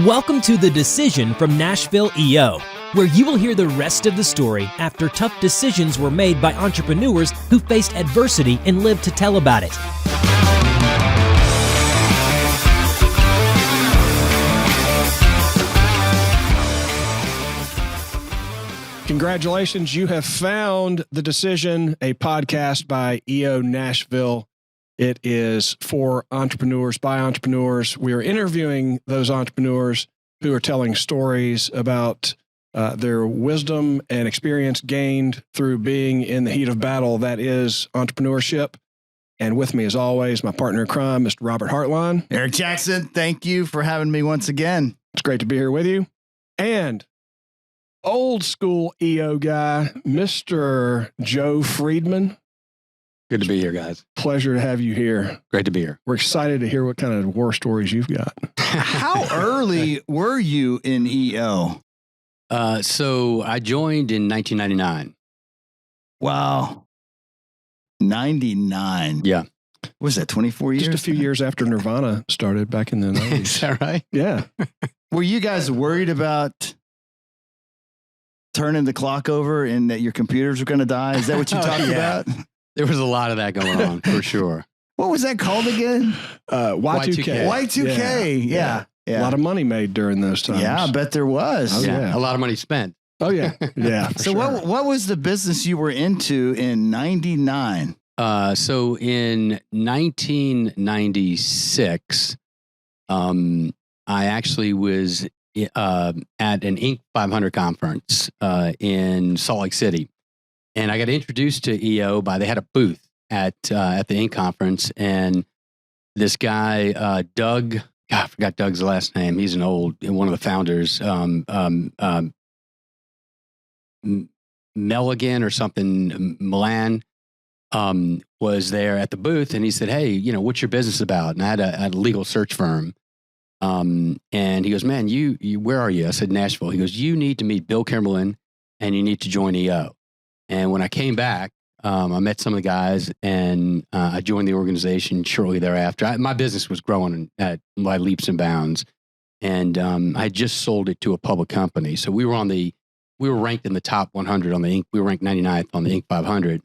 Welcome to The Decision from Nashville EO, where you will hear the rest of the story after tough decisions were made by entrepreneurs who faced adversity and lived to tell about it. Congratulations, you have found The Decision, a podcast by EO Nashville. It is for entrepreneurs, by entrepreneurs. We are interviewing those entrepreneurs who are telling stories about their wisdom and experience gained through being in the heat of battle that is entrepreneurship. And with me, as always, my partner in crime, Mr. Robert Hartline. Eric Jackson, thank you for having me once again. It's great to be here with you. And old school EO guy, Mr. Joe Freedman. Good to be here, guys. Pleasure to have you here. Great to be here. We're excited to hear what kind of war stories you've got. How early were you in EO? So I joined in 1999. Wow. 99. Yeah. What was that, 24 years? Just a few years after Nirvana started back in the 90s. Is that right? Yeah. Were you guys worried about turning the clock over and that your computers were going to die? Is that what you talked about? There was a lot of that going on, for sure. What was that called again? Y2K. Y2K. Yeah. A lot of money made during those times. Yeah, I bet there was. Oh, yeah. A lot of money spent. Oh, yeah. Yeah. So what was the business you were into in 99? So in 1996, I actually was at an Inc. 500 conference in Salt Lake City. And I got introduced to EO they had a booth at the Inc. conference. And this guy, Doug, I forgot Doug's last name. He's one of the founders, Milligan or something, Milan, was there at the booth. And he said, hey, what's your business about? And I had a legal search firm. And he goes, man, you where are you? I said, Nashville. He goes, you need to meet Bill Kimberlin and you need to join EO. And when I came back, I met some of the guys and I joined the organization shortly thereafter. My business was growing by leaps and bounds. And I just sold it to a public company. So we were ranked in the top 100 on the Inc. We were ranked 99th on the Inc. 500.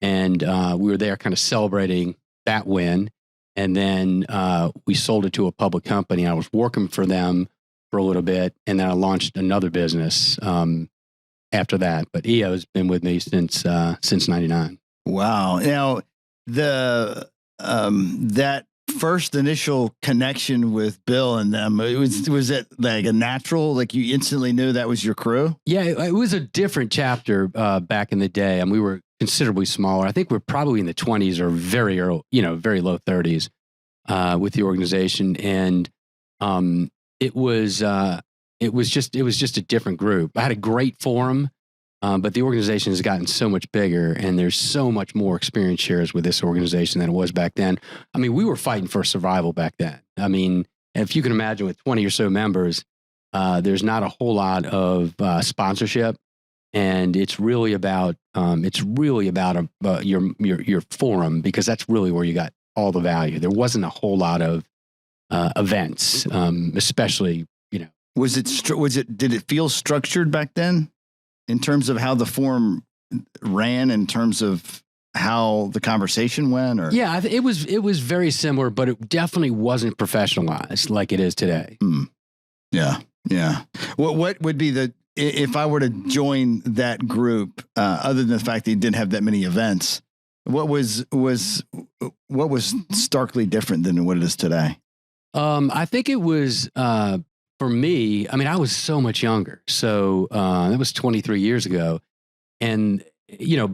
And we were there kind of celebrating that win. And then we sold it to a public company. I was working for them for a little bit. And then I launched another business after that. But EO has been with me since 99. Wow. Now, that first initial connection with Bill and them, was it like a natural, like you instantly knew that was your crew? Yeah, it was a different chapter back in the day. And we were considerably smaller. I think we're probably in the 20s or very early, very low 30s with the organization. And it was just a different group. I had a great forum, but the organization has gotten so much bigger and there's so much more experience shares with this organization than it was back then. I mean, we were fighting for survival back then. I mean, if you can imagine with 20 or so members, there's not a whole lot of sponsorship. And it's really about your forum, because that's really where you got all the value. There wasn't a whole lot of events, especially, did it feel structured back then in terms of how the forum ran, in terms of how the conversation went? Or yeah, it was very similar, but it definitely wasn't professionalized like it is today. Yeah. What would be if I were to join that group, other than the fact that you didn't have that many events, what was starkly different than what it is today? I think it was, for me, I mean, I was so much younger. So that was 23 years ago. And,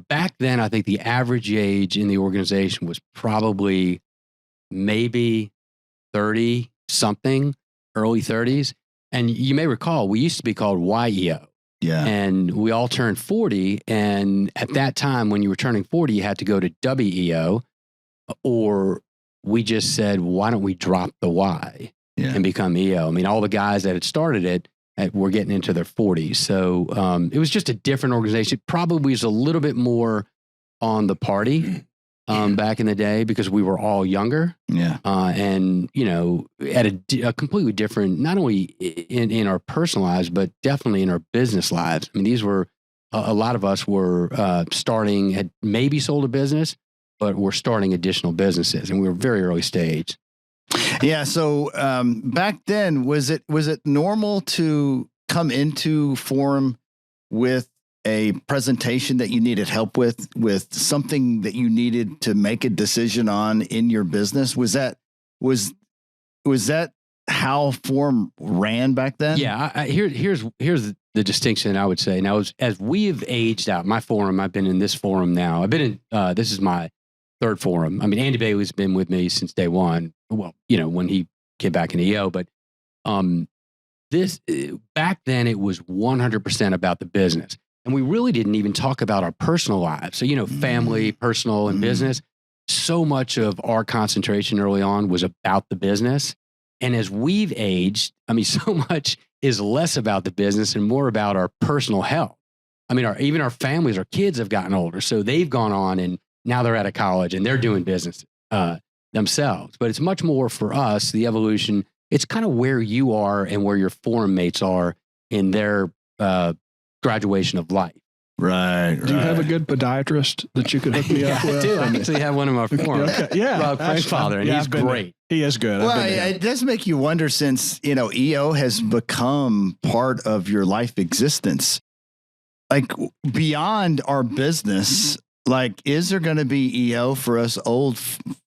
back then, I think the average age in the organization was probably maybe 30 something, early 30s. And you may recall, we used to be called YEO. Yeah. And we all turned 40. And at that time, when you were turning 40, you had to go to WEO, or we just said, why don't we drop the Y and become EO? I mean, all the guys that had started it were getting into their 40s. So it was just a different organization. It probably was a little bit more on the party. back in the day because we were all younger. Yeah. And, at a completely different, not only in our personal lives, but definitely in our business lives. I mean, these were, a lot of us were had maybe sold a business, but we're starting additional businesses, and we were very early stage. Yeah. So back then, was it normal to come into Forum with a presentation that you needed help with something that you needed to make a decision on in your business? Was that how Forum ran back then? Yeah. Here's the distinction I would say. Now, as we've aged out, my Forum, I've been in this Forum now. I've been in, this is my third Forum. I mean, Andy Bailey's been with me since day one. Well, when he came back in EO, but this back then it was 100% about the business. And we really didn't even talk about our personal lives. So, family, personal, and business. So much of our concentration early on was about the business. And as we've aged, I mean, so much is less about the business and more about our personal health. I mean, even our families, our kids have gotten older. So they've gone on and now they're out of college and they're doing business themselves. But it's much more for us, the evolution. It's kind of where you are and where your Forum mates are in their graduation of life. Right. Do you have a good podiatrist that you could hook me up with? I do. I actually have one in my Forum. Okay. Yeah. Rob Grandfather, and he's great. He is good. Well, it does make you wonder, since, EO has become part of your life existence, like beyond our business, like, is there going to be EO for us old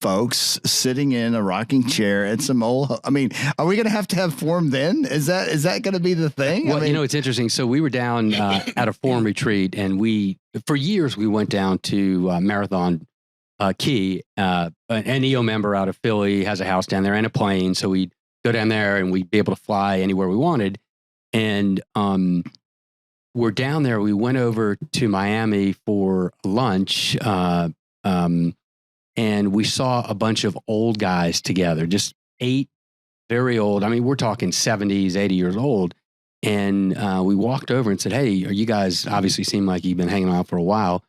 folks sitting in a rocking chair at some old, are we going to have Forum then? Is that going to be the thing? Well, it's interesting. So we were down at a Forum retreat, and for years, we went down to Marathon Key. An EO member out of Philly has a house down there and a plane. So we'd go down there and we'd be able to fly anywhere we wanted. And we're down there. We went over to Miami for lunch, and we saw a bunch of old guys together, just 8 very old. I mean, we're talking 70s, 80 years old. And we walked over and said, "Hey, are you guys obviously seem like you've been hanging out for a while?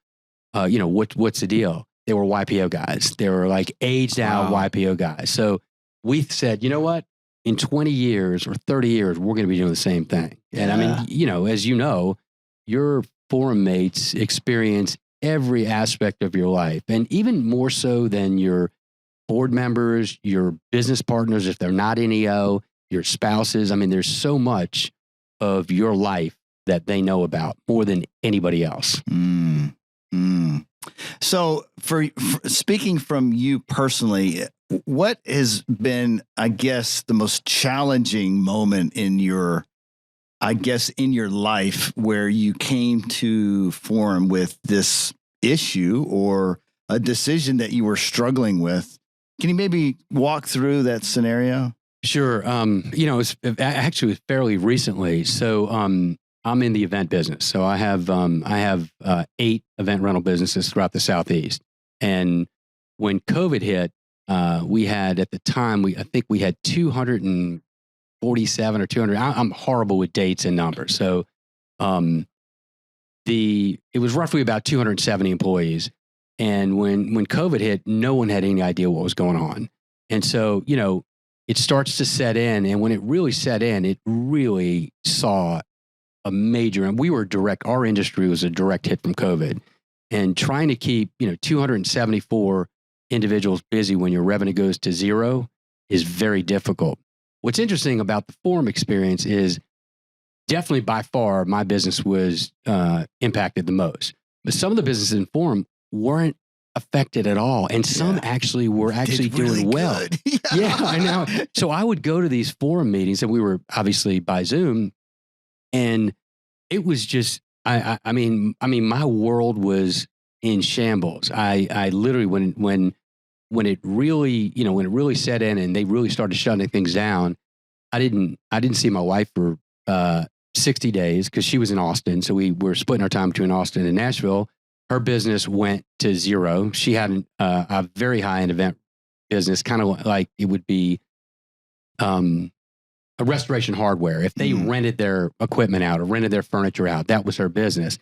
What's the deal?" They were YPO guys. They were like aged out YPO guys. So we said, you know what? In 20 years or 30 years, we're going to be doing the same thing. And I mean, as you know, your Forum mates experience every aspect of your life, and even more so than your board members, your business partners, if they're not in EO, your spouses. I mean, there's so much of your life that they know about more than anybody else. So for speaking from you personally, what has been, I guess, the most challenging moment in your life where you came to Forum with this issue or a decision that you were struggling with? Can you maybe walk through that scenario? Sure. It's actually fairly recently. So I'm in the event business. So I have 8 event rental businesses throughout the Southeast. And when COVID hit, we had at the time, I think we had 247 or 200. I'm horrible with dates and numbers. So it was roughly about 270 employees. And when COVID hit, no one had any idea what was going on. And so, it starts to set in. And when it really set in, it really saw a major, and our industry was a direct hit from COVID, and trying to keep, 274 individuals busy when your revenue goes to zero is very difficult. What's interesting about the Forum experience is definitely by far my business was impacted the most, but some of the businesses in Forum weren't affected at all. And some actually were doing really well. Yeah, I know. So I would go to these Forum meetings, and we were obviously by Zoom. And it was just, I mean, my world was in shambles. I literally, when it really set in and they really started shutting things down, I didn't see my wife for 60 days because she was in Austin. So we were splitting our time between Austin and Nashville. Her business went to zero. She had a very high-end event business, kind of like it would be a restoration hardware. If they rented their equipment out or rented their furniture out, that was her business.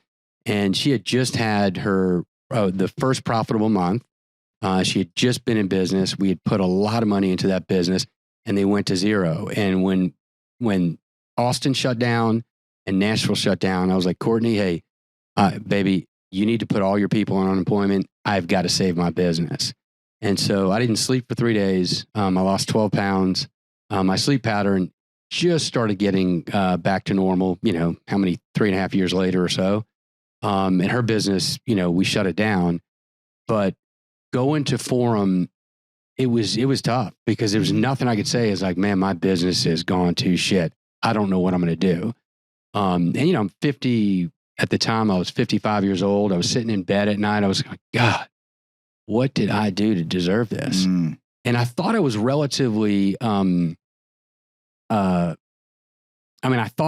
And she had just had her the first profitable month. She had just been in business. We had put a lot of money into that business, and they went to zero. And when Austin shut down and Nashville shut down, I was like, Courtney, hey, baby, you need to put all your people on unemployment. I've got to save my business. And so I didn't sleep for 3 days. I lost 12 pounds. My sleep pattern just started getting back to normal, 3.5 years later or so. And her business, we shut it down. But going to Forum, it was tough because there was nothing I could say. It's like, man, my business has gone to shit. I don't know what I'm going to do. And I'm 50 at the time. I was 55 years old. I was sitting in bed at night. I was like, God, what did I do to deserve this? And I thought I was relatively, I thought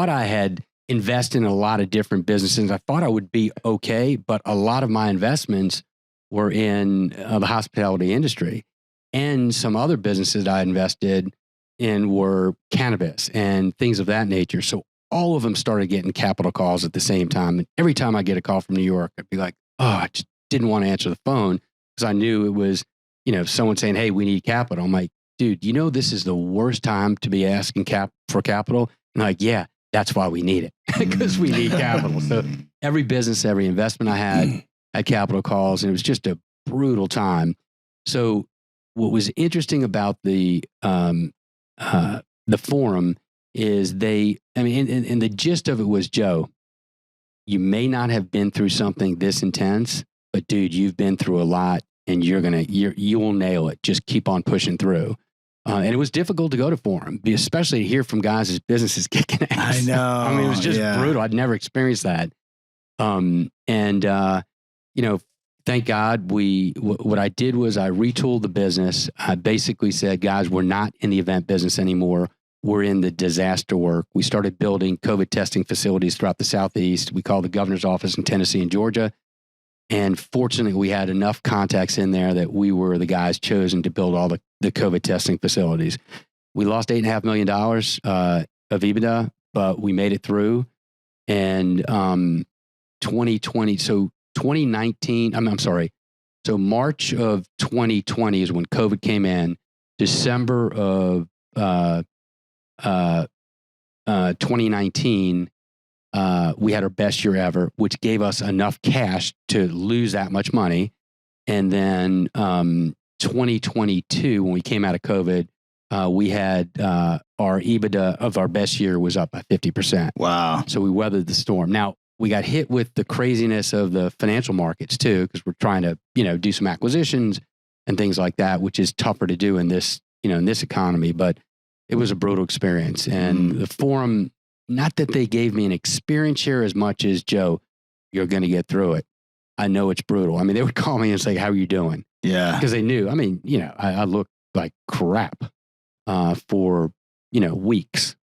I had invested in a lot of different businesses. I thought I would be okay, but a lot of my investments were in the hospitality industry, and some other businesses that I invested in were cannabis and things of that nature. So all of them started getting capital calls at the same time. And every time I get a call from New York, I'd be like, oh, I just didn't want to answer the phone because I knew it was, someone saying, hey, we need capital. I'm like, dude, this is the worst time to be asking for capital. And like, yeah, that's why we need it, because we need capital. So every business, every investment I had capital calls, and it was just a brutal time. So what was interesting about the Forum is and the gist of it was, Joe, you may not have been through something this intense, but dude, you've been through a lot, and you will nail it. Just keep on pushing through. And it was difficult to go to Forum, especially to hear from guys whose business is kicking ass. I know. It was just brutal. I'd never experienced that. Thank God what I did was I retooled the business. I basically said, guys, we're not in the event business anymore. We're in the disaster work. We started building COVID testing facilities throughout the Southeast. We called the governor's office in Tennessee and Georgia. And fortunately, we had enough contacts in there that we were the guys chosen to build all the COVID testing facilities. We lost $8.5 million of EBITDA, but we made it through. And 2020, so 2019, I'm sorry. So March of 2020 is when COVID came in. December of 2019, we had our best year ever, which gave us enough cash to lose that much money. And then 2022, when we came out of COVID, we had our EBITDA of our best year was up by 50%. Wow. So we weathered the storm. Now, we got hit with the craziness of the financial markets too, because we're trying to, do some acquisitions and things like that, which is tougher to do in this, in this economy. But it was a brutal experience. And the Forum, not that they gave me an experience here as much as, Joe, you're going to get through it. I know it's brutal. They would call me and say, how are you doing? Yeah. Because they knew, I looked like crap for, weeks.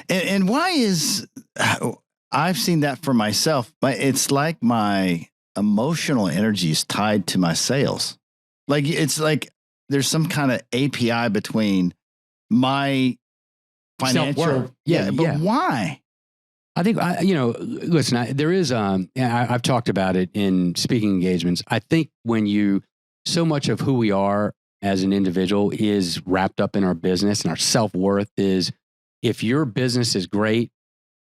And why is, I've seen that for myself, but it's like my emotional energy is tied to my sales. Like, it's like there's some kind of API between my financial. Self-worth. But why? I think, listen, there is, I've talked about it in speaking engagements. I think so much of who we are as an individual is wrapped up in our business, and our self-worth is, if your business is great,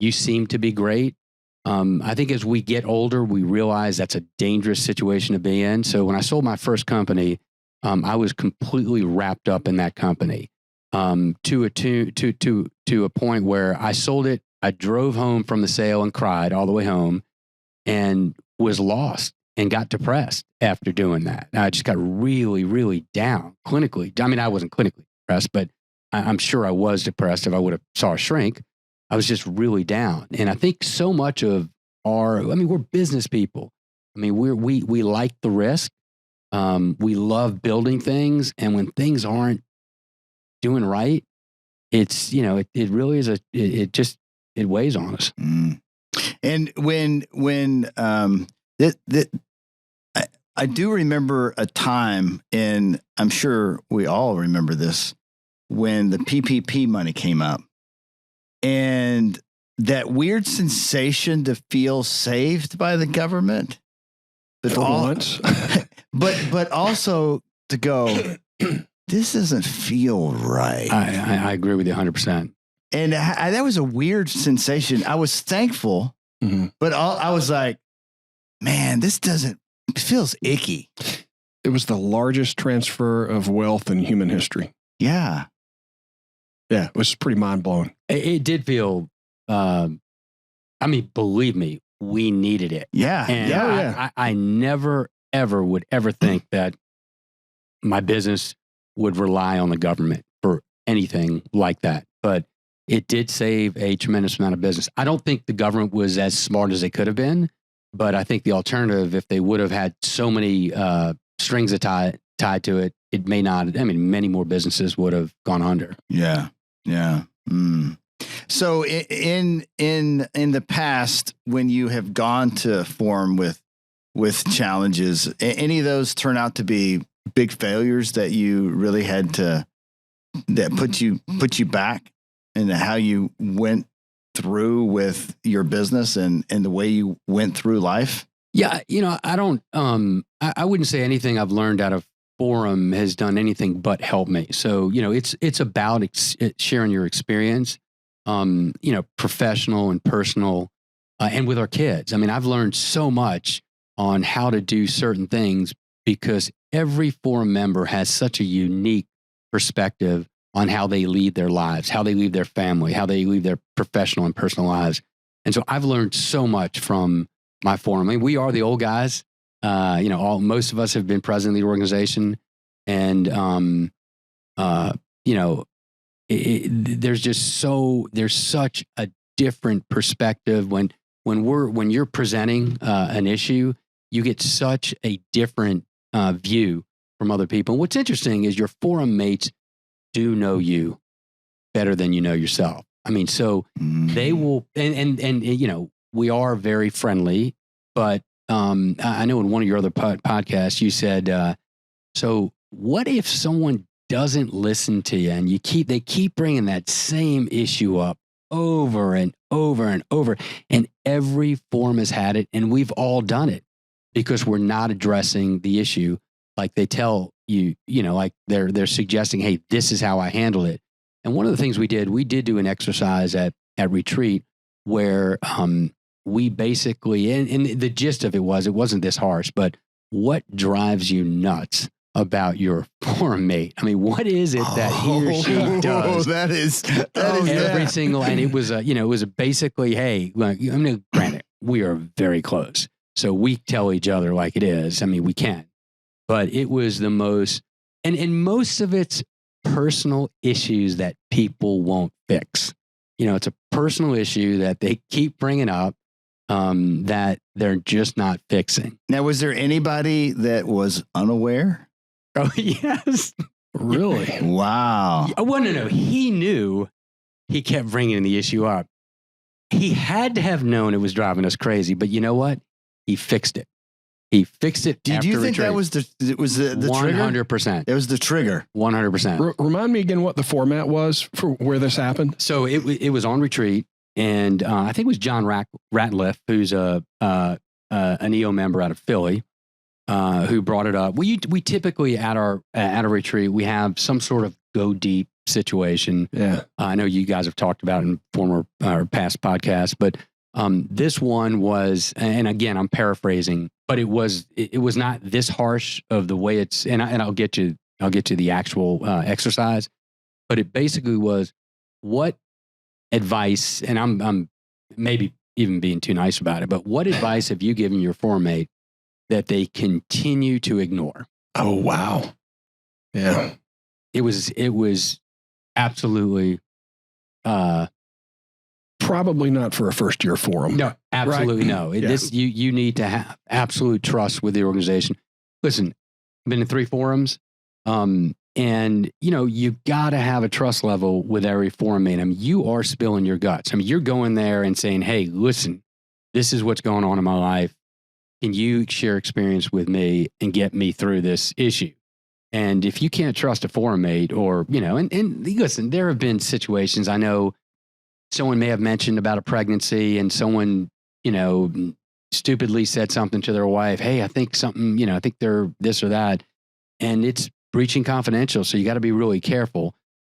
you seem to be great. I think as we get older, we realize that's a dangerous situation to be in. So when I sold my first company, I was completely wrapped up in that company to a point where I sold it. I drove home from the sale and cried all the way home, and was lost and got depressed after doing that. I just got really, really down clinically. I wasn't clinically depressed, but I'm sure I was depressed if I would have saw a shrink. I was just really down. And I think so much of we're business people. We like the risk. We love building things. And when things aren't doing right, it's, it really is it weighs on us. And when I do remember a time, and I'm sure we all remember this, when the PPP money came up. And that weird sensation to feel saved by the government, but for once, but also to go, this doesn't feel right. I agree with you 100%. And that was a weird sensation. I was thankful, but I was like, man, it feels icky. It was the largest transfer of wealth in human history. Yeah. Yeah, it was pretty mind-blowing. It did feel, believe me, we needed it. Yeah. And I never, ever would ever think that my business would rely on the government for anything like that. But it did save a tremendous amount of business. I don't think the government was as smart as they could have been, but I think the alternative, if they would have had so many strings tied to it, it may not. Many more businesses would have gone under. Yeah. Yeah. So in the past, when you have gone to a forum with challenges, any of those turn out to be big failures that you really had to, that put you back in how you went through with your business and the way you went through life? Yeah. I don't, I wouldn't say anything I've learned out of forum has done anything but help me. So, it's about sharing your experience, professional and personal, and with our kids. I've learned so much on how to do certain things because every forum member has such a unique perspective on how they lead their lives, how they lead their family, how they lead their professional and personal lives. And so I've learned so much from my forum. We are the old guys. Most of us have been president of the organization, and there's such a different perspective when you're presenting an issue. You get such a different view from other people. And what's interesting is your forum mates do know you better than you know yourself. So they will, and we are very friendly, but I know in one of your other podcasts, you said, so what if someone doesn't listen to you and they keep bringing that same issue up over and over and over, and every forum has had it, and we've all done it because we're not addressing the issue like they tell you, like they're suggesting, hey, this is how I handle it. And one of the things we did do an exercise at retreat where we basically, and the gist of it wasn't this harsh, but what drives you nuts about your forum mate? What is it that he or she does? That is every single, and it was basically, hey, granted, we are very close. So we tell each other like it is. We can, but it was the most, and most of it's personal issues that people won't fix. It's a personal issue that they keep bringing up that they're just not fixing. Now, was there anybody that was unaware? Oh, yes. Really? Wow. Well, no. He knew. He kept bringing the issue up. He had to have known it was driving us crazy, but you know what? He fixed it. He fixed it. Did you think retreat. that was the trigger? 100%. It was the trigger. 100%. Remind me again what the format was for where this happened. So it was on retreat, and I think it was John Ratliff, who's an EO member out of Philly, who brought it up. We typically at a retreat we have some sort of go deep situation. Yeah, I know you guys have talked about it in former or past podcasts, but this one was, and again I'm paraphrasing, but it was not this harsh of the way it's, and I'll get to the actual exercise, but it basically was, what advice, and I'm maybe even being too nice about it, but what advice have you given your forum mate that they continue to ignore? Oh, wow. Yeah. It was absolutely, probably not for a first year forum. no, absolutely Right? no. Yeah. This, you need to have absolute trust with the organization. Listen, I've been in 3 forums, and you got to have a trust level with every forum mate. You are spilling your guts. You're going there and saying, hey, listen, this is what's going on in my life. Can you share experience with me and get me through this issue? And if you can't trust a forum mate, or, and listen, there have been situations, I know someone may have mentioned about a pregnancy, and someone, stupidly said something to their wife. Hey, I think something, I think they're this or that. And it's breaching confidential. So you got to be really careful.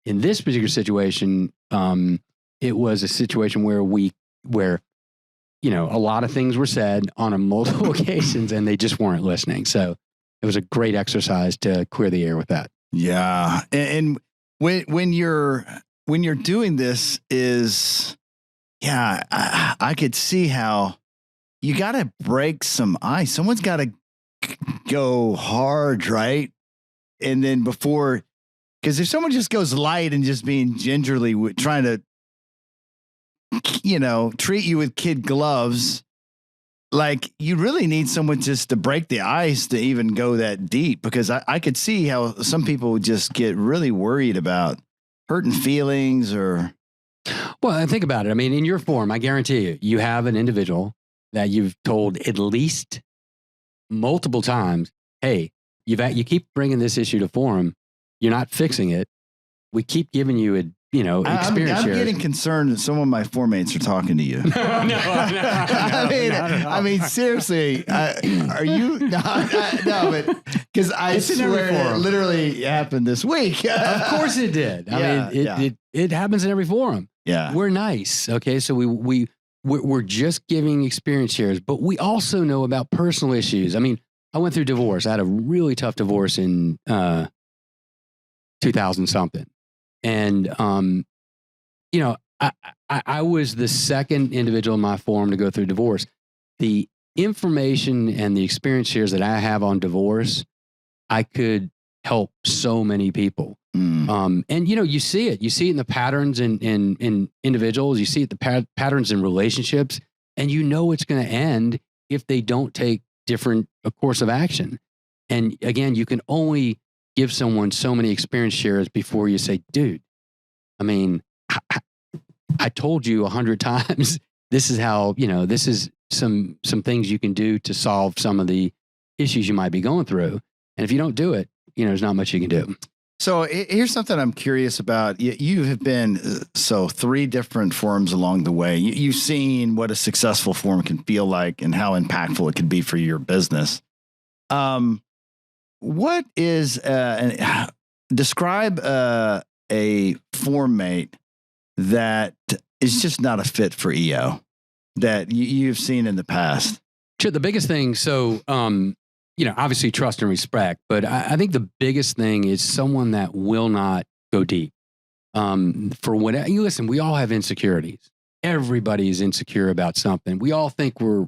In this particular situation, it was a situation where a lot of things were said on a multiple occasions and they just weren't listening. So it was a great exercise to clear the air with that. Yeah. And when you're doing this I could see how you got to break some ice. Someone's got to go hard, right? And then because if someone just goes light and just being gingerly trying to, treat you with kid gloves, like you really need someone just to break the ice to even go that deep, because I could see how some people would just get really worried about hurting feelings or. Well, think about it. I mean, in your forum, I guarantee you have an individual that you've told at least multiple times, hey, you keep bringing this issue to forum. You're not fixing it. We keep giving you experience. I'm getting concerned that some of my forum mates are talking to you. No, I mean, seriously, are you? No, but because I swear it literally happened this week. Of course it did. I mean, it happens in every forum. Yeah, we're nice. Okay, so we're just giving experience shares, but we also know about personal issues. I mean, I went through divorce. I had a really tough divorce in 2000 something. And, I was the second individual in my forum to go through divorce. The information and the experience shares that I have on divorce, I could help so many people. And, you see it in the patterns in individuals, you see it, the patterns in relationships, and it's going to end if they don't take a course of action. And again, you can only give someone so many experience shares before you say, dude, I mean, I told you 100 times, this is how, this is some things you can do to solve some of the issues you might be going through. And if you don't do it, there's not much you can do. So here's something I'm curious about. You have been, 3 different forums along the way. You've seen what a successful forum can feel like and how impactful it can be for your business. What is, describe a forum mate that is just not a fit for EO that you've seen in the past? Sure. The biggest thing, obviously trust and respect, but I think the biggest thing is someone that will not go deep. Listen, we all have insecurities. Everybody's insecure about something. We all think we're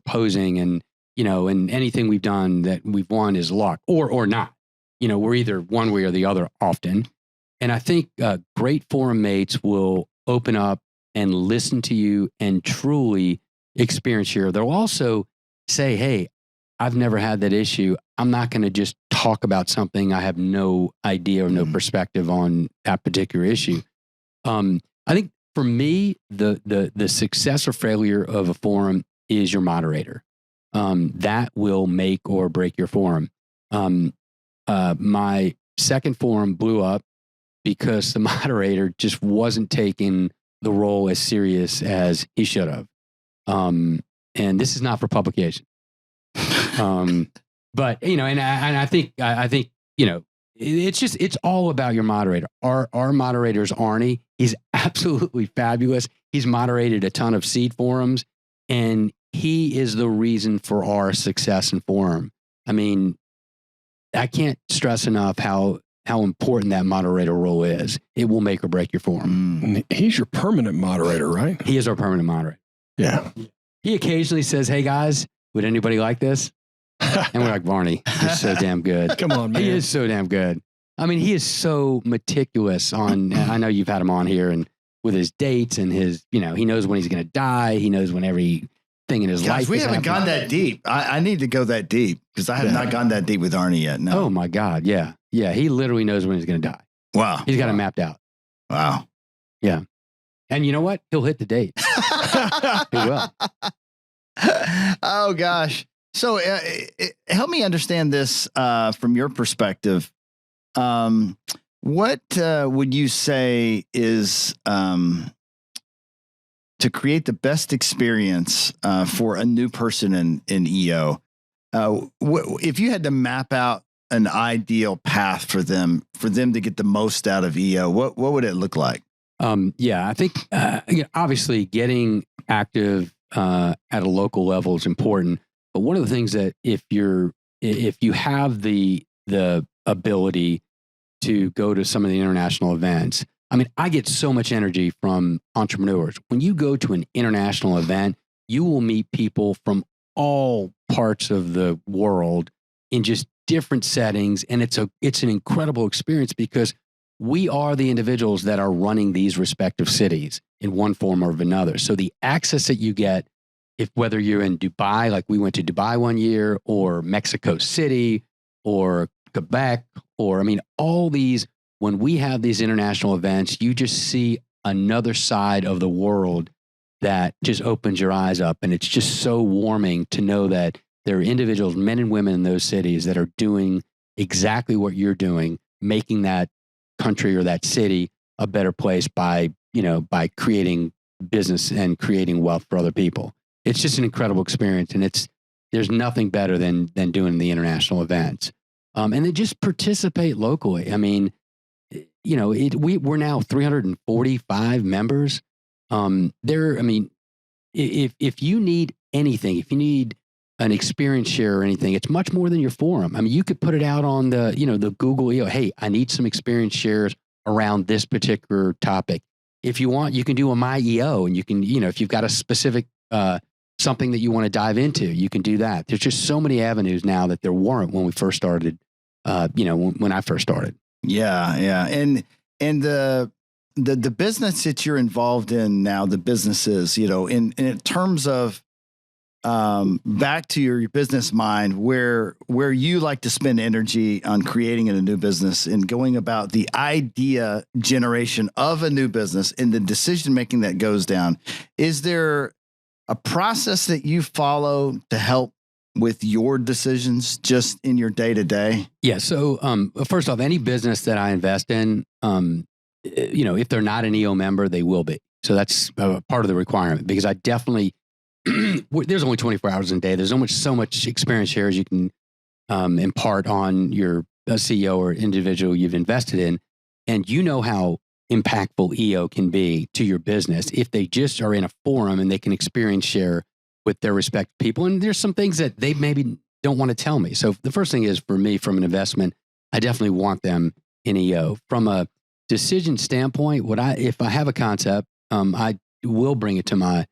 posing and anything we've done that we've won is luck or not. We're either one way or the other often. And I think great forum mates will open up and listen to you and truly experience share. They'll also say, hey, I've never had that issue. I'm not going to just talk about something I have no idea or no perspective on that particular issue. I think for me, the success or failure of a forum is your moderator. That will make or break your forum. My second forum blew up because the moderator just wasn't taking the role as serious as he should have. And this is not for publication. But and I think it's all about your moderator. Our moderator is Arnie. He's absolutely fabulous. He's moderated a ton of seed forums, and he is the reason for our success in forum. I mean, I can't stress enough how important that moderator role is. It will make or break your forum. He's your permanent moderator, right? He is our permanent moderator. Yeah. He occasionally says, hey guys, would anybody like this? And we're like, Barney, you're so damn good. Come on, man. He is so damn good. I mean, he is so meticulous on, I know you've had him on here and with his dates and his, he knows when he's going to die. He knows when everything in his life we is haven't gone that deep. I need to go that deep because I have not gone that deep with Arnie yet. No. Oh my God. Yeah. Yeah. He literally knows when he's going to die. Wow. He's got it mapped out. Wow. Yeah. And you know what? He'll hit the date. He will. Oh gosh. So help me understand this from your perspective. What would you say is to create the best experience for a new person in EO? If you had to map out an ideal path for them to get the most out of EO? What would it look like? Yeah, I think obviously getting active at a local level is important. But one of the things that if you have the ability to go to some of the international events, I mean, I get so much energy from entrepreneurs. When you go to an international event, you will meet people from all parts of the world in just different settings, and it's an incredible experience because we are the individuals that are running these respective cities in one form or another. So the access that you get, whether you're in Dubai, like we went to Dubai one year, or Mexico City, or Quebec, or I mean, all these, when we have these international events, you just see another side of the world that just opens your eyes up. And it's just so warming to know that there are individuals, men and women in those cities that are doing exactly what you're doing, making that country or that city a better place by creating business and creating wealth for other people. It's just an incredible experience. And there's nothing better than doing the international events. And then just participate locally. I mean, we're now 345 members. If you need anything, if you need an experience share or anything, it's much more than your forum. I mean, you could put it out on the Google EO. Hey, I need some experience shares around this particular topic. If you want, you can do a My EO, and you can, if you've got a specific something that you want to dive into, you can do that. There's just so many avenues now that there weren't when we first started. When I first started. Yeah. And the business that you're involved in now, the businesses, in terms of back to your business mind, where you like to spend energy on creating a new business and going about the idea generation of a new business and the decision making that goes down, is there a process that you follow to help with your decisions just in your day to day? Yeah. So, first off, any business that I invest in, if they're not an EO member, they will be. So that's part of the requirement, because I definitely, there's only 24 hours in a day. There's so much experience shares you can impart on your CEO or individual you've invested in. And you know how impactful EO can be to your business if they just are in a forum and they can experience share with their respective people. And there's some things that they maybe don't want to tell me. So the first thing is, for me, from an investment, I definitely want them in EO. From a decision standpoint, if I have a concept, I will bring it to my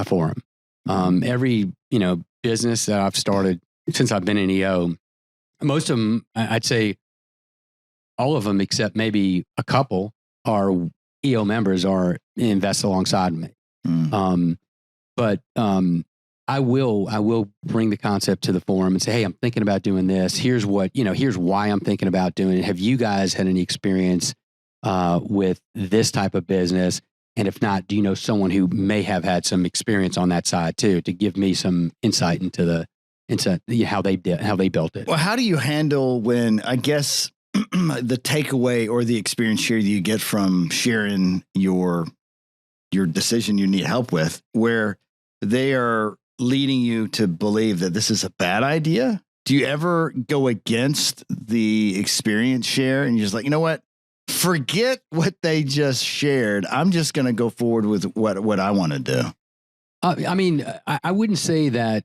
forum. Every business that I've started since I've been in EO, most of them, I'd say all of them except maybe a couple, are EO members or invest alongside me. But I will bring the concept to the forum and say, hey, I'm thinking about doing this. Here's why I'm thinking about doing it. Have you guys had any experience with this type of business? And if not, do you know someone who may have had some experience on that side too, to give me some insight into how they built it? Well, how do you handle when, I guess, the takeaway or the experience share that you get from sharing your decision you need help with, where they are leading you to believe that this is a bad idea? Do you ever go against the experience share and you're just like, you know what? Forget what they just shared. I'm just going to go forward with what I want to do. I wouldn't say that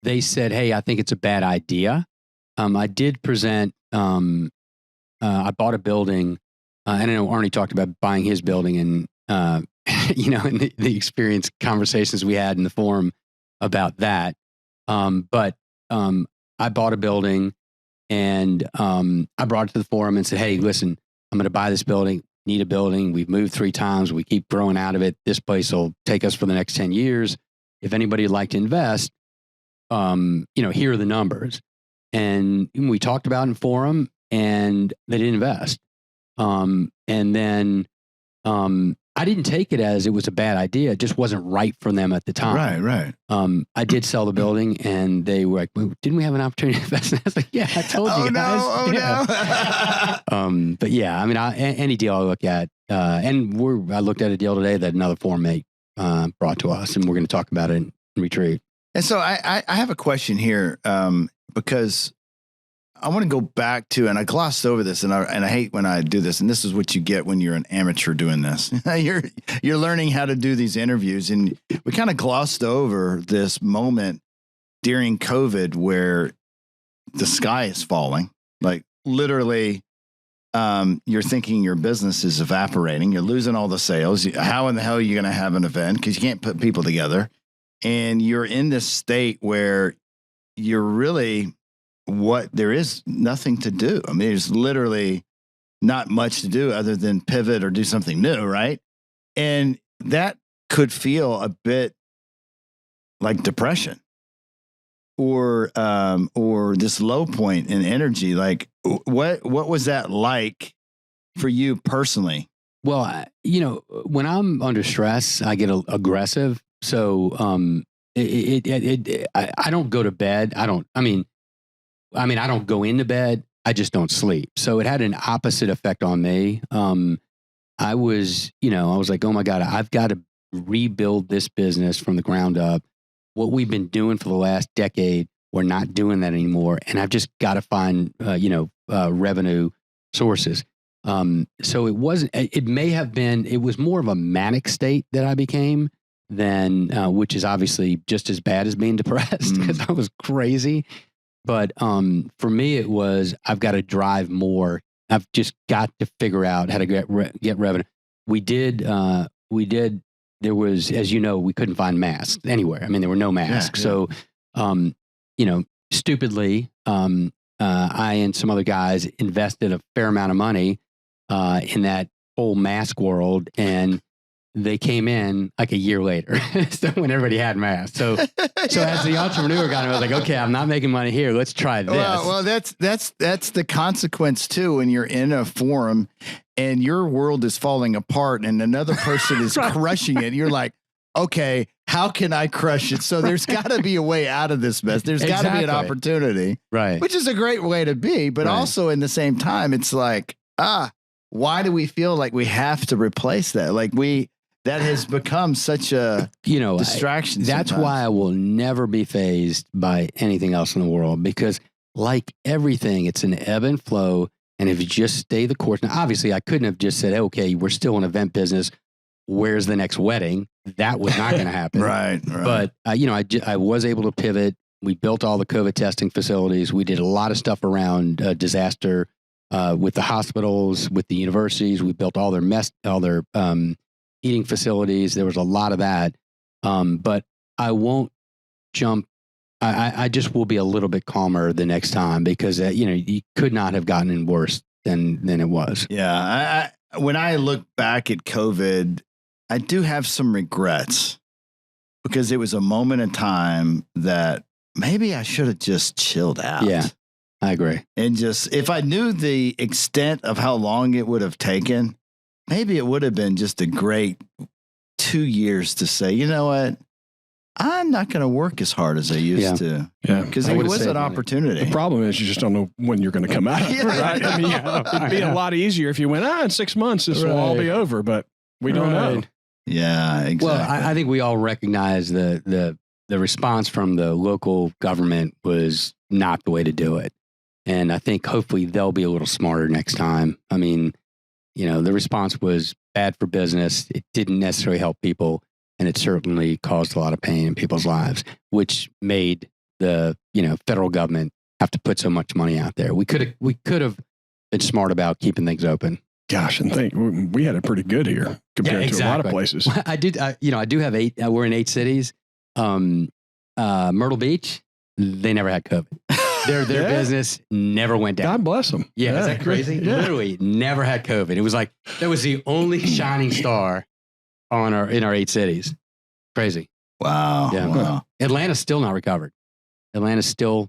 they said, hey, I think it's a bad idea. I did present, I bought a building. I know Arnie talked about buying his building, and and the experience conversations we had in the forum about that. But I bought a building, and I brought it to the forum and said, hey, listen, I'm going to buy this building, need a building. We've moved 3 times. We keep growing out of it. This place will take us for the next 10 years. If anybody would like to invest, here are the numbers. And we talked about it in forum, and they didn't invest. And then I didn't take it as it was a bad idea. It just wasn't right for them at the time. Right. I did sell the building, and they were like, well, didn't we have an opportunity to invest? I was like, yeah, I told you guys. No. But yeah, any deal I look at, and I looked at a deal today that another forum mate brought to us, and we're going to talk about it in retreat. And so I have a question here, because I want to go back to, and I glossed over this, and I hate when I do this, and this is what you get when you're an amateur doing this. You're learning how to do these interviews, and we kind of glossed over this moment during COVID where the sky is falling, like literally. You're thinking your business is evaporating. You're losing all the sales. How in the hell are you going to have an event? Because you can't put people together. And you're in this state where you're really there is nothing to do. I mean, there's literally not much to do other than pivot or do something new, right? And that could feel a bit like depression or this low point in energy. Like, what was that like for you personally? Well, when I'm under stress, I get aggressive. So I don't go to bed. I don't go into bed. I just don't sleep. So it had an opposite effect on me. I was like, oh my God, I've got to rebuild this business from the ground up. What we've been doing for the last decade, we're not doing that anymore. And I've just got to find, revenue sources. So it was more of a manic state that I became than, which is obviously just as bad as being depressed because I was crazy. But for me, it was, I've got to drive more. I've just got to figure out how to get revenue. We did, there was, as you know, we couldn't find masks anywhere. I mean, there were no masks. Yeah. So, stupidly, I and some other guys invested a fair amount of money in that whole mask world, and they came in like a year later. So when everybody had masks. So as the entrepreneur guy, I was like, okay, I'm not making money here. Let's try this. Well, that's the consequence too when you're in a forum and your world is falling apart and another person is crushing it. You're like, okay, how can I crush it? So there's got to be a way out of this mess. There's got to be an opportunity, right? Which is a great way to be, but also in the same time, it's like, why do we feel like we have to replace that? Like that has become such a distraction. That's why I will never be fazed by anything else in the world, because like everything, it's an ebb and flow. And if you just stay the course, now obviously I couldn't have just said, okay, we're still an event business. Where's the next wedding? That was not going to happen. Right. But, I was able to pivot. We built all the COVID testing facilities. We did a lot of stuff around disaster with the hospitals, with the universities. We built all their eating facilities. There was a lot of that. But I won't jump. I just will be a little bit calmer the next time because, you could not have gotten in worse than it was. Yeah. When I look back at COVID, I do have some regrets because it was a moment in time that maybe I should have just chilled out. Yeah, I agree. And just, if I knew the extent of how long it would have taken, maybe it would have been just a great 2 years to say, you know what? I'm not going to work as hard as I used to. Yeah. Because it was an opportunity. The problem is you just don't know when you're going to come out of it, right? I mean, it'd be a lot easier if you went, in 6 months, this will all be over, but we don't know. Yeah, exactly. Well, I think we all recognize the response from the local government was not the way to do it. And I think hopefully they'll be a little smarter next time. I mean, the response was bad for business. It didn't necessarily help people. And it certainly caused a lot of pain in people's lives, which made the, federal government have to put so much money out there. We could have been smart about keeping things open. Gosh, and we had it pretty good here compared to a lot of places. I do have 8. We're in 8 cities. Myrtle Beach, they never had COVID. Their business never went down. God bless them. Yeah, is that crazy? Yeah. Literally never had COVID. It was like that was the only shining star in our 8 cities. Crazy. Wow. Yeah. Wow. Atlanta's still not recovered. Atlanta's still,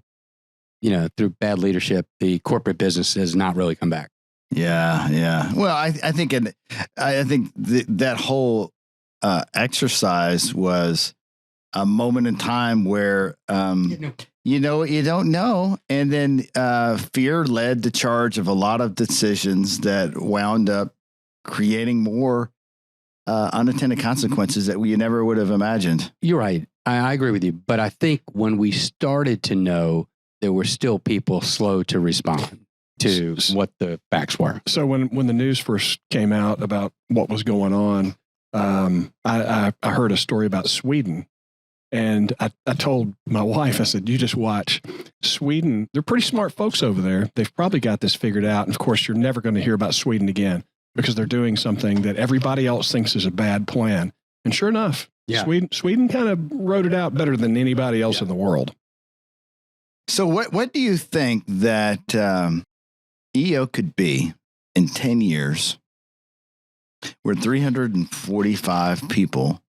through bad leadership, the corporate business has not really come back. Yeah. Yeah. Well, I think that whole exercise was a moment in time where, you don't know. And then fear led the charge of a lot of decisions that wound up creating more unintended consequences that we never would have imagined. You're right. I agree with you. But I think when we started to know there were still people slow to respond to what the facts were. So when the news first came out about what was going on, I heard a story about Sweden. And I told my wife, I said, you just watch Sweden. They're pretty smart folks over there. They've probably got this figured out. And of course, you're never going to hear about Sweden again because they're doing something that everybody else thinks is a bad plan. And sure enough, Sweden kind of wrote it out better than anybody else in the world. So what do you think that EO could be in 10 years? We're 345 people.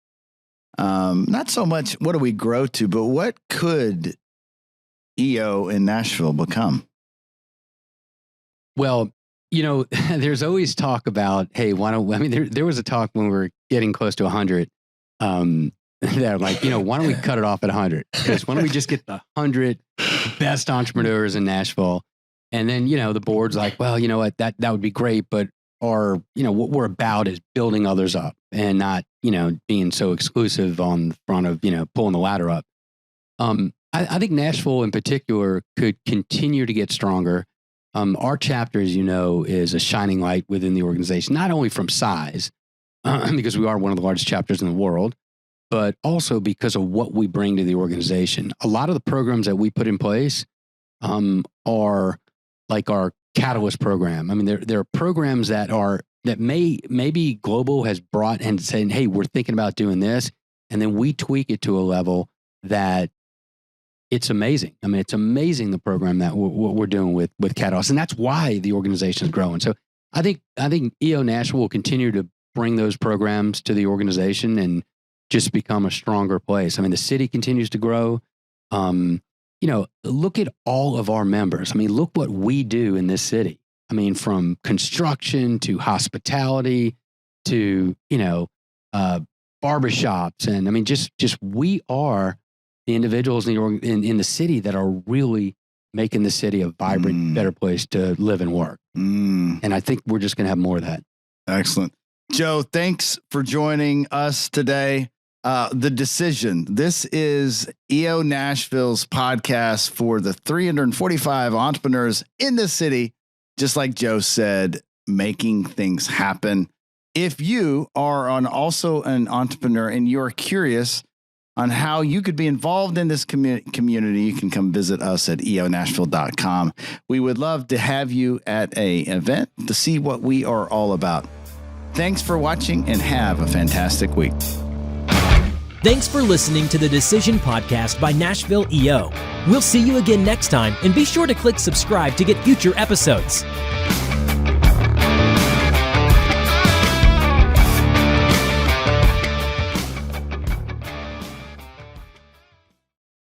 Not so much what do we grow to, but what could EO in Nashville become? Well, there's always talk about, hey, there was a talk when we were getting close to 100, that like, why don't we cut it off at 100? Because why don't we just get the 100 best entrepreneurs in Nashville? And then, the board's like, well, you know what, that would be great, but what we're about is building others up and not, being so exclusive on the front of, pulling the ladder up. I think Nashville in particular could continue to get stronger. Our chapter, as you know, is a shining light within the organization, not only from size, because we are one of the largest chapters in the world, but also because of what we bring to the organization. A lot of the programs that we put in place are like our Catalyst program. I mean, there are programs that maybe Global has brought and saying, hey, we're thinking about doing this. And then we tweak it to a level that it's amazing. I mean, it's amazing the program that what we're doing with Catalyst. And that's why the organization is growing. So I think EO Nashville will continue to bring those programs to the organization and just become a stronger place. I mean, the city continues to grow. Look at all of our members. I mean, look what we do in this city. I mean, from construction to hospitality to, barbershops. And I mean, just we are the individuals in the city that are really making the city a vibrant, better place to live and work. And I think we're just going to have more of that. Excellent. Joe, thanks for joining us today. The Decision. This is EO Nashville's podcast for the 345 entrepreneurs in the city, just like Joe said, making things happen. If you are also an entrepreneur and you're curious on how you could be involved in this community, you can come visit us at eonashville.com. We would love to have you at an event to see what we are all about. Thanks for watching and have a fantastic week. Thanks for listening to the Decision Podcast by Nashville EO. We'll see you again next time, and be sure to click subscribe to get future episodes.